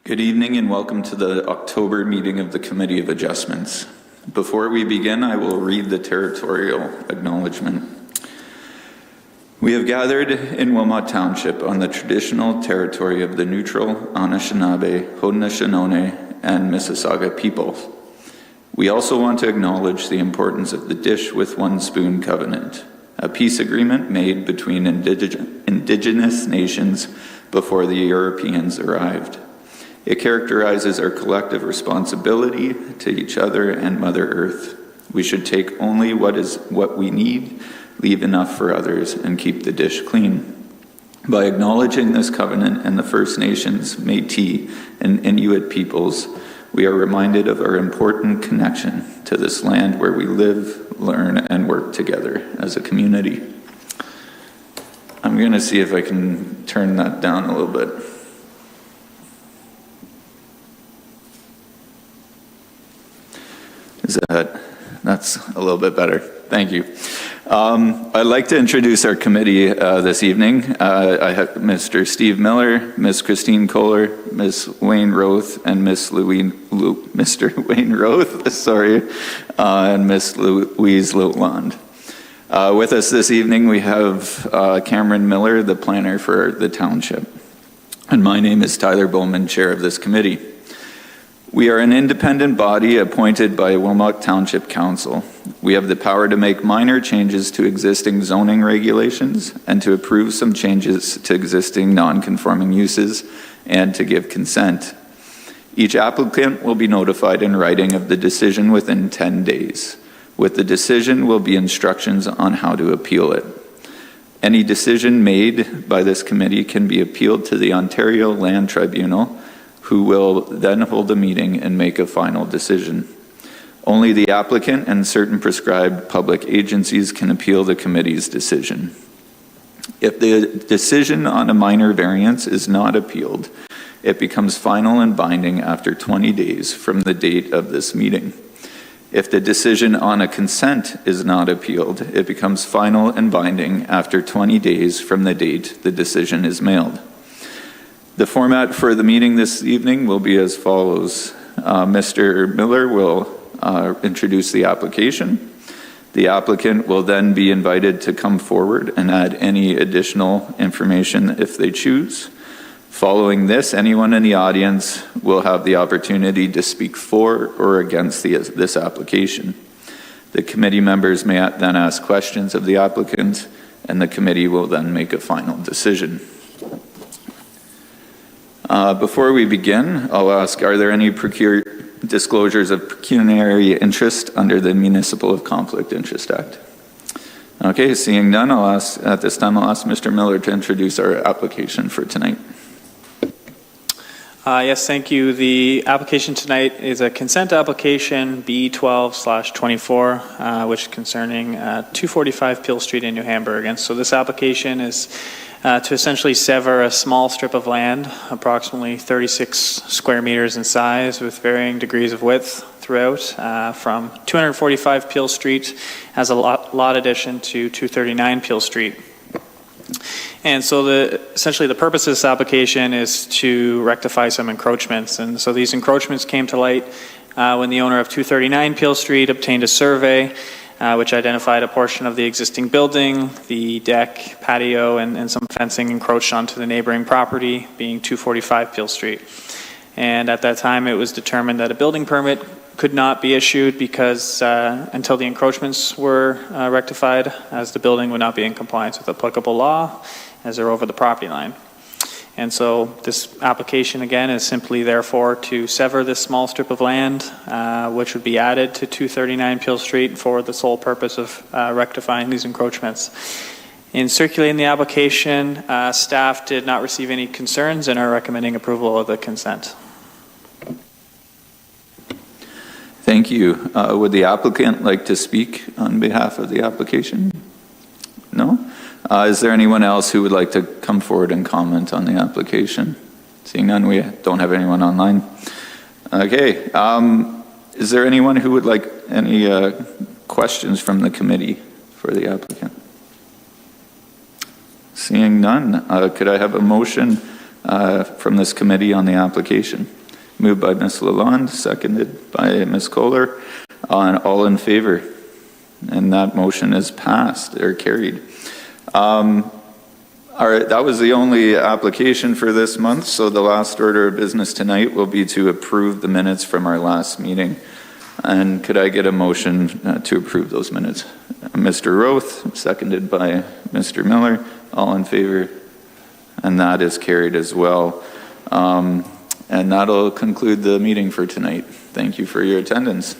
Good evening and welcome to the October meeting of the Committee of Adjustments. Before we begin, I will read the territorial acknowledgement. We have gathered in Wilmot Township on the traditional territory of the neutral Anishinaabe, Haudenosaunee, and Mississauga peoples. We also want to acknowledge the importance of the Dish with One Spoon Covenant, a peace agreement made between indigenous nations before the Europeans arrived. It characterizes our collective responsibility to each other and Mother Earth. We should take only what we need, leave enough for others, and keep the dish clean. By acknowledging this covenant and the First Nations, Métis, and Inuit peoples, we are reminded of our important connection to this land where we live, learn, and work together as a community. I'm going to see if I can turn that down a little bit. That's a little bit better. Thank you. I'd like to introduce our committee this evening. I have Mr. Steve Miller, Ms. Christine Kohler, Ms. Wayne Roth, and Mr. Wayne Roth, and Ms. Louise Lutland. With us this evening, we have Cameron Miller, the planner for the township. And my name is Tyler Bowman, chair of this committee. We are an independent body appointed by Wilmot Township Council. We have the power to make minor changes to existing zoning regulations and to approve some changes to existing non-conforming uses and to give consent. Each applicant will be notified in writing of the decision within 10 days. With the decision will be instructions on how to appeal it. Any decision made by this committee can be appealed to the Ontario Land Tribunal, who will then hold a meeting and make a final decision. Only the applicant and certain prescribed public agencies can appeal the committee's decision. If the decision on a minor variance is not appealed, it becomes final and binding after 20 days from the date of this meeting. If the decision on a consent is not appealed, it becomes final and binding after 20 days from the date the decision is mailed. The format for the meeting this evening will be as follows. Mr. Miller will introduce the application. The applicant will then be invited to come forward and add any additional information if they choose. Following this, anyone in the audience will have the opportunity to speak for or against this application. The committee members may then ask questions of the applicant, and the committee will then make a final decision. Before we begin, I'll ask, are there any disclosures of pecuniary interest under the Municipal of Conflict Interest Act? Okay, seeing none, at this time I'll ask Mr. Miller to introduce our application for tonight. Yes, thank you. The application tonight is a consent application B12/24, which is concerning 245 Peel Street in New Hamburg. And so this application is to essentially sever a small strip of land, approximately 36 square meters in size with varying degrees of width throughout, from 245 Peel Street as a lot addition to 239 Peel Street. And so essentially the purpose of this application is to rectify some encroachments. And so these encroachments came to light when the owner of 239 Peel Street obtained a survey which identified a portion of the existing building, the deck, patio, and some fencing encroached onto the neighboring property, being 245 Peel Street. And at that time, it was determined that a building permit could not be issued because until the encroachments were rectified, as the building would not be in compliance with applicable law as they're over the property line. And so this application, again, is simply therefore to sever this small strip of land, which would be added to 239 Peel Street for the sole purpose of rectifying these encroachments. In circulating the application, staff did not receive any concerns and are recommending approval of the consent. Thank you. Would the applicant like to speak on behalf of the application? No? Is there anyone else who would like to come forward and comment on the application? Seeing none, we don't have anyone online. Okay. Is there anyone who would like any questions from the committee for the applicant? Seeing none, could I have a motion from this committee on the application? Moved by Ms. Lalonde, seconded by Ms. Kohler. All in favor? And that motion is passed or carried. That was the only application for this month, so the last order of business tonight will be to approve the minutes from our last meeting. And could I get a motion to approve those minutes? Mr. Roth, seconded by Mr. Miller. All in favor? And that is carried as well. And that'll conclude the meeting for tonight. Thank you for your attendance.